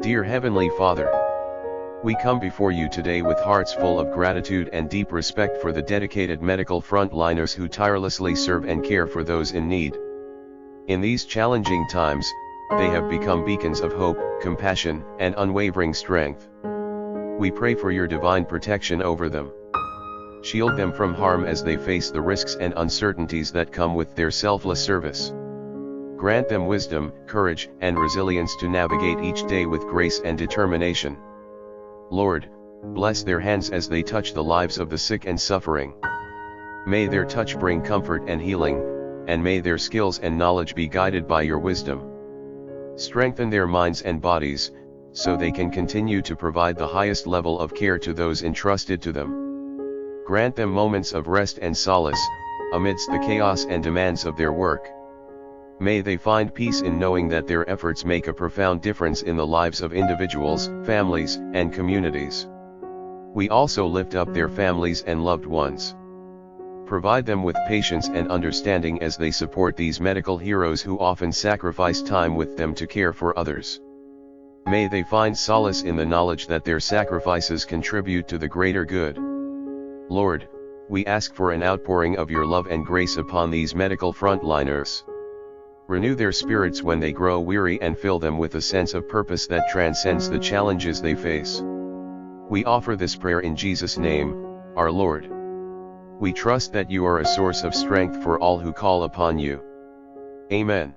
Dear Heavenly Father, we come before you today with hearts full of gratitude and deep respect for the dedicated medical frontliners who tirelessly serve and care for those in need. In these challenging times, they have become beacons of hope, compassion, and unwavering strength. We pray for your divine protection over them. Shield them from harm as they face the risks and uncertainties that come with their selfless service. Grant them wisdom, courage, and resilience to navigate each day with grace and determination. Lord, bless their hands as they touch the lives of the sick and suffering. May their touch bring comfort and healing, and may their skills and knowledge be guided by your wisdom. Strengthen their minds and bodies, so they can continue to provide the highest level of care to those entrusted to them. Grant them moments of rest and solace, amidst the chaos and demands of their work. May they find peace in knowing that their efforts make a profound difference in the lives of individuals, families, and communities. We also lift up their families and loved ones. Provide them with patience and understanding as they support these medical heroes who often sacrifice time with them to care for others. May they find solace in the knowledge that their sacrifices contribute to the greater good. Lord, we ask for an outpouring of your love and grace upon these medical frontliners. Renew their spirits when they grow weary and fill them with a sense of purpose that transcends the challenges they face. We offer this prayer in Jesus' name, our Lord. We trust that you are a source of strength for all who call upon you. Amen.